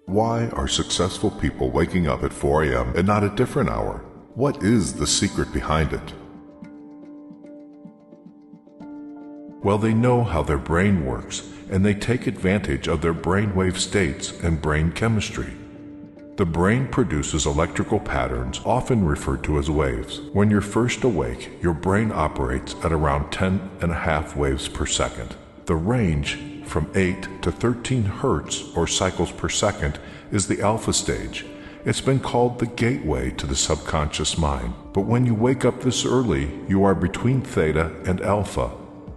Why are successful people waking up at 4 a.m. and not a different hour? What is the secret behind it? Well, they know how their brain works, and they take advantage of their brainwave states and brain chemistry. The brain produces electrical patterns, often referred to as waves. When you're first awake, your brain operates at around 10.5 waves per second. The range from 8 to 13 hertz or cycles per second is the alpha stage. It's been called the gateway to the subconscious mind. But when you wake up this early, you are between theta and alpha.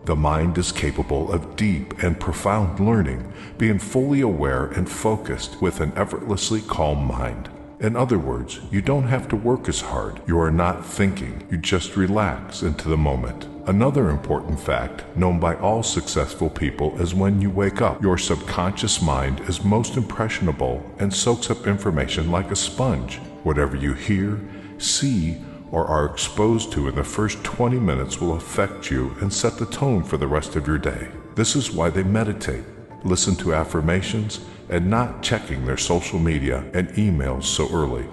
The mind is capable of deep and profound learning, being fully aware and focused with an effortlessly calm mind. In other words, you don't have to work as hard. You are not thinking. You just relax into the moment. Another important fact known by all successful people is when you wake up, your subconscious mind is most impressionable and soaks up information like a sponge. Whatever you hear, see, or are exposed to in the first 20 minutes will affect you and set the tone for the rest of your day. This is why they meditate, listen to affirmations, and not checking their social media and emails so early.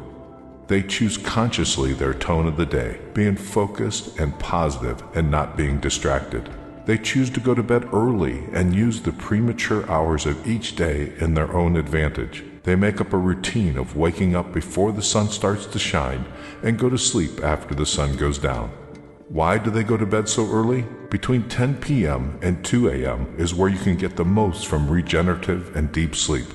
They choose consciously their tone of the day, being focused and positive and not being distracted. They choose to go to bed early and use the premature hours of each day in their own advantage. They make up a routine of waking up before the sun starts to shine and go to sleep after the sun goes down. Why do they go to bed so early? Between 10 p.m. and 2 a.m. is where you can get the most from regenerative and deep sleep.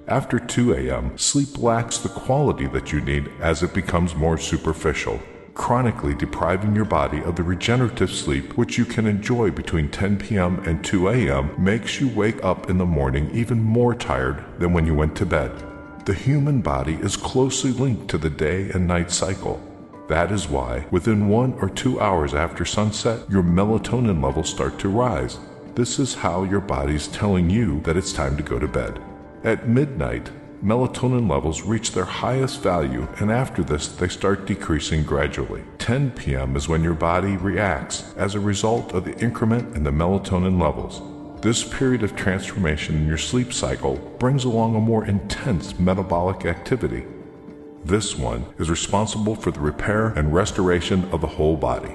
After 2 a.m., sleep lacks the quality that you need as it becomes more superficial, chronically depriving your body of the regenerative sleep which you can enjoy between 10 p.m. and 2 a.m. makes you wake up in the morning even more tired than when you went to bed. The human body is closely linked to the day and night cycle. That is why, within 1 or 2 hours after sunset, your melatonin levels start to rise. This is how your body's telling you that it's time to go to bed. At midnight, melatonin levels reach their highest value, and after this, they start decreasing gradually. 10 p.m. is when your body reacts as a result of the increment in the melatonin levels. This period of transformation in your sleep cycle brings along a more intense metabolic activity. This one is responsible for the repair and restoration of the whole body.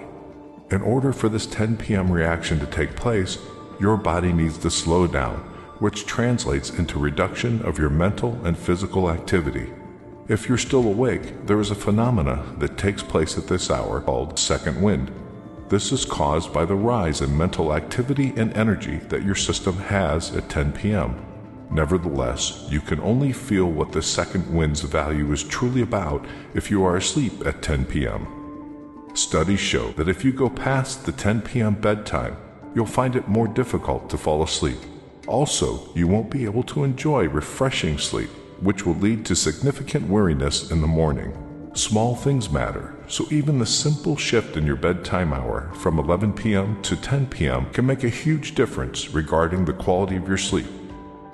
In order for this 10 p.m. reaction to take place, your body needs to slow down, which translates into reduction of your mental and physical activity. If you're still awake, there is a phenomena that takes place at this hour called second wind. This is caused by the rise in mental activity and energy that your system has at 10 p.m. Nevertheless, you can only feel what the second wind's value is truly about if you are asleep at 10 p.m. Studies show that if you go past the 10 p.m. bedtime, you'll find it more difficult to fall asleep. Also, you won't be able to enjoy refreshing sleep, which will lead to significant weariness in the morning. Small things matter, so even the simple shift in your bedtime hour from 11 p.m. to 10 p.m. can make a huge difference regarding the quality of your sleep.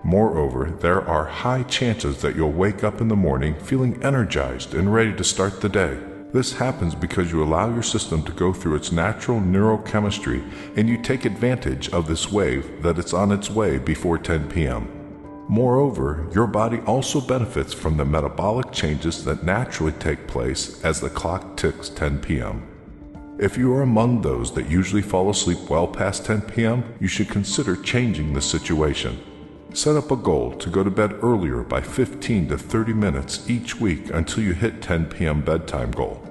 Moreover, there are high chances that you'll wake up in the morning feeling energized and ready to start the day. This happens because you allow your system to go through its natural neurochemistry and you take advantage of this wave that it's on its way before 10 p.m. Moreover, your body also benefits from the metabolic changes that naturally take place as the clock ticks 10 p.m. If you are among those that usually fall asleep well past 10 p.m., you should consider changing the situation. Set up a goal to go to bed earlier by 15 to 30 minutes each week until you hit 10 p.m. bedtime goal.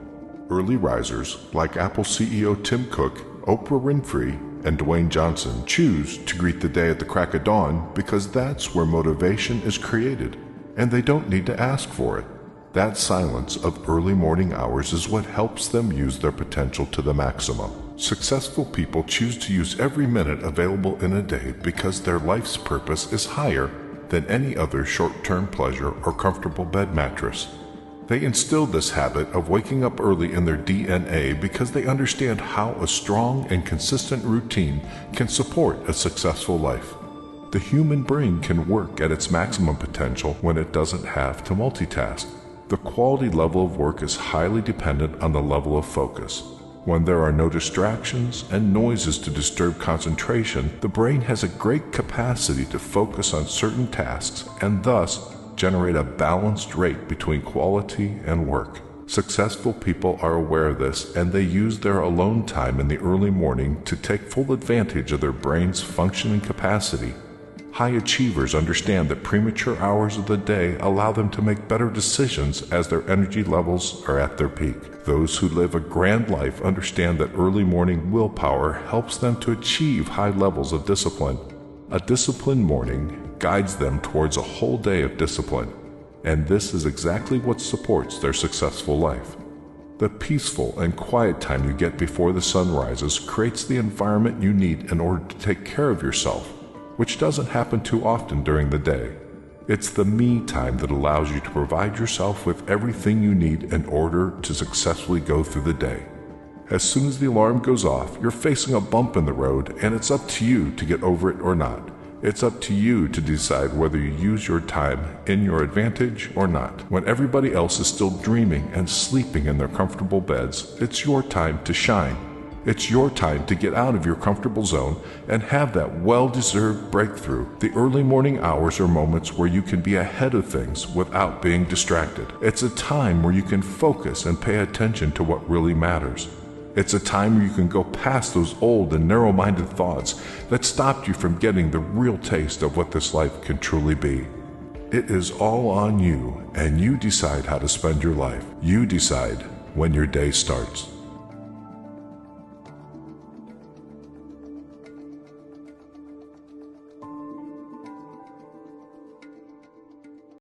Early risers like Apple CEO Tim Cook, Oprah Winfrey, and Dwayne Johnson choose to greet the day at the crack of dawn because that's where motivation is created, and they don't need to ask for it. That silence of early morning hours is what helps them use their potential to the maximum. Successful people choose to use every minute available in a day because their life's purpose is higher than any other short-term pleasure or comfortable bed mattress. They instill this habit of waking up early in their DNA because they understand how a strong and consistent routine can support a successful life. The human brain can work at its maximum potential when it doesn't have to multitask. The quality level of work is highly dependent on the level of focus. When there are no distractions and noises to disturb concentration, the brain has a great capacity to focus on certain tasks and thus generate a balanced rate between quality and work. Successful people are aware of this, and they use their alone time in the early morning to take full advantage of their brain's functioning capacity. High achievers understand that premature hours of the day allow them to make better decisions as their energy levels are at their peak. Those who live a grand life understand that early morning willpower helps them to achieve high levels of discipline. A disciplined morning guides them towards a whole day of discipline, and this is exactly what supports their successful life. The peaceful and quiet time you get before the sun rises creates the environment you need in order to take care of yourself, which doesn't happen too often during the day. It's the me time that allows you to provide yourself with everything you need in order to successfully go through the day. As soon as the alarm goes off, you're facing a bump in the road, and it's up to you to get over it or not. It's up to you to decide whether you use your time in your advantage or not. When everybody else is still dreaming and sleeping in their comfortable beds, it's your time to shine. It's your time to get out of your comfortable zone and have that well-deserved breakthrough. The early morning hours are moments where you can be ahead of things without being distracted. It's a time where you can focus and pay attention to what really matters. It's a time where you can go past those old and narrow-minded thoughts that stopped you from getting the real taste of what this life can truly be. It is all on you, and you decide how to spend your life. You decide when your day starts.